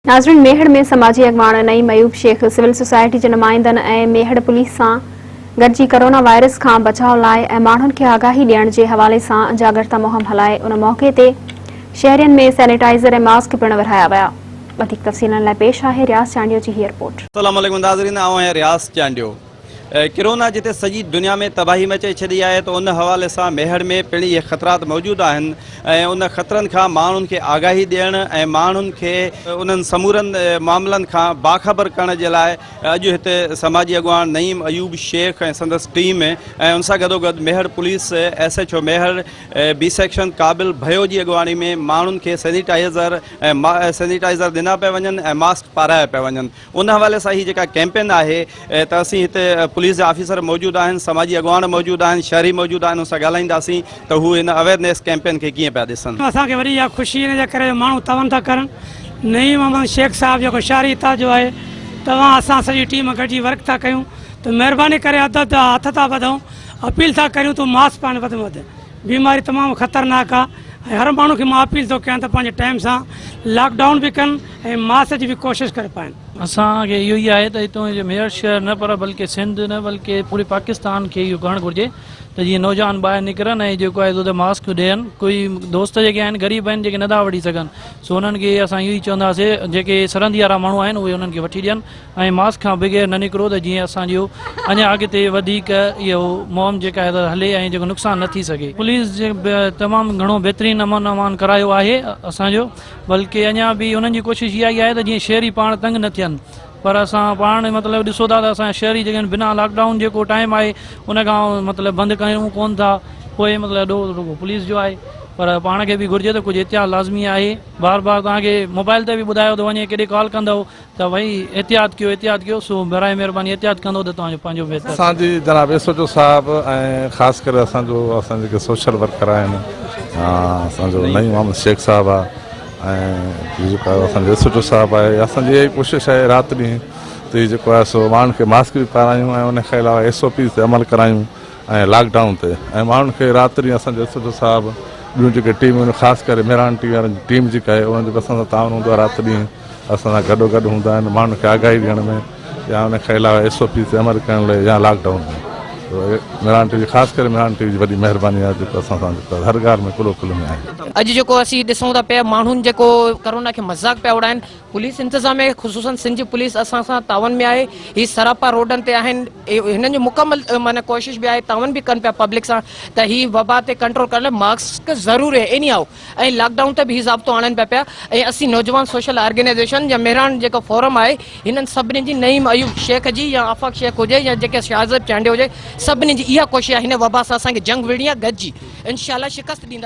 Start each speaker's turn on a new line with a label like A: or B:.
A: नाज़रीन, मेहड़ में समाजी अगवान नईम अयूब शेख सिविल सोसाइटी के नुमाइंदनि ऐं मेहड़ पुलिस सां गॾिजी कोरोना वायरस खां बचाव लाइ ऐं माण्हुनि खे आगाही ॾियण जे हवाले सां जागरूकता मुहिम हलाए। उन मौक़े ते शहरियुनि में सैनिटाइज़र ऐं मास्क पिण विरहाया विया। वधीक तफ़सीलनि लाइ पेश आहे रियाज़ चांडियो जी हीअ रिपोर्ट।
B: अस्सलाम वालेकुम नाज़रीन, आऊं आहियां रियाज़ चांडियो। कोरोना जिते सॼी दुनिया में तबाही मचे छॾी आहे तो उन हवाले सां मेहड़ में पिण इहे ख़तरात मौजूदु आहिनि ऐं उन ख़तरनि खां माण्हुनि खे आगाही ॾियणु ऐं माण्हुनि खे उन्हनि समूरनि मामलनि खां बाख़बर करण जे लाइ अॼु हिते समाजी अॻुवान नईम अयूब शेख ऐं संदसि टीम ऐं उन सां गॾोगॾु Mehar police SHO Mehar B section क़ाबिल भयो जी अॻुवाणी में माण्हुनि खे सैनिटाइज़र ॾिना पिया वञनि ऐं मास्क पाराया पिया वञनि। उन हवाले सां ही जेका कैंपेन आहे त असीं हिते पुलिस जा ऑफिसर मौजूदु आहिनि, समाजी अॻुवान मौजूदु आहिनि, शहरी मौजूदु आहिनि, उनसां ॻाल्हाईंदासीं त हू हिन अवेयरनेस कैंपेन खे कीअं पिया ॾिसनि।
C: असांखे वरी इहा ख़ुशी इन जे करे माण्हू तवनि था करनि। नईम अहमद शेख साहब जेको शहरी हितां जो आहे, तव्हां असां सॼी टीम गॾिजी वर्क था कयूं त महिरबानी करे हथ था वधूं, अपील था करियूं त मास्क पाइणु वधि में वधि। बीमारी तमामु ख़तरनाक आहे ऐं हर माण्हू खे मां अपील थो कयां त पंहिंजे टाइम सां लॉकडाउन बि कनि ऐं मास्क जी बि कोशिशि करे पाइनि।
D: असांखे इहो ई आहे त हितां जो मेहड़ शहर न पर बल्कि सिंध न बल्कि पूरे पाकिस्तान खे इहो करणु घुरिजे त जीअं नौजवान ॿाहिरि निकिरनि ऐं जेको आहे तो मास्क ॾियनि। कोई दोस्त जेके आहिनि ग़रीब आहिनि जेके नथा वठी सघनि, सो उन्हनि खे असां इहो ई चवंदासीं जेके सरहदी वारा माण्हू आहिनि उहे उन्हनि खे वठी ॾियनि ऐं मास्क खां बग़ैर न निकिरो त जीअं असांजो अञा अॻिते वधीक इहो मुहिम जेका आहे त हले ऐं जेको नुक़सानु न थी सघे। पुलिस जे तमामु घणो बहितरीनु अमन अमान करायो आहे असांजो, बल्कि अञा बि उन्हनि जी कोशिशि इहा ई आहे त जीअं शहरी पाण तंग न थियनि। पर असां पाण मतिलबु ॾिसो था त असां शहरी जॻहियुनि बिना लॉकडाउन जेको टाइम आहे उन खां मतिलबु बंदि कयूं कोन था, पोइ मतिलबु रुॻो पुलिस जो आहे। पर पाण खे बि घुरिजे त कुझु एहतियात लाज़मी आहे। बार बार तव्हांखे मोबाइल ते बि ॿुधायो थो वञे, केॾे कॉल कंदव त भई एहतियात कयो, सो बराए महिरबानी एहतियात कंदो त तव्हांजो पंहिंजो बहितर।
E: असांजी जनाब SHO साहब ऐं ख़ासि करे असां जेके सोशल वर्कर आहिनि, असांजो नईम अहमद शेख साहब आहे ऐं जेको असांजो SHO साहब आहे, असांजी इहा ई कोशिशि आहे राति ॾींहुं त जेको आहे सो माण्हुनि खे मास्क बि पारायूं ऐं उनखे अलावा SOP ते अमल करायूं ऐं लॉकडाउन ते ऐं माण्हुनि खे राति ॾींहुं असांजो SHO साहब ॿियूं जेके टीम आहिनि ख़ासि करे मेहरान टीम वारनि जी टीम जेका आहे उन्हनि जो असां सां ताउन हूंदो आहे, राति ॾींहुं असां सां गॾोगॾु हूंदा आहिनि माण्हुनि खे आगाही ॾियण में या उनखे अलावा SOP ते अमल करण लाइ या लॉकडाउन में। मेहरान टीवी ख़ासि करे मेहरान टीवी जी वॾी महिरबानी आहे जेको असां सां जेको हर ॻाल्हि में कुलो कुलो में आहे।
F: अॼु जेको असीं ॾिसूं था पिया माण्हुनि जेको कोरोना खे मज़ाक़ पिया उड़ाइनि, पुलिस इंतज़ाम में ख़ुसूसन सिंध जी पुलिस असां सां तावन में आहे। ही सरापा रोडनि ते आहिनि, हिननि जो मुकमल माना कोशिशि बि आहे, तावन बि कनि पिया पब्लिक सां त ही वबा ते कंट्रोल करण लाइ मास्क ज़रूरी आहे एनी आओ ऐं लॉकडाउन ते बि ही ज़ाब्तो आणनि पिया ऐं असीं नौजवान सोशल ऑर्गेनाइज़ेशन या मेहरान जेको फोरम आहे हिननि सभिनी जी नईम अयूब शेख जी या आफ़ाक़ शेख हुजे या जेके शाहज़ब चांडियो हुजे, सभिनी जी इहा कोशिशि आहे हिन वबा सां असांखे जंग विड़णी आहे गॾिजी इंशाअल्लाह शिकस्त ॾींदा।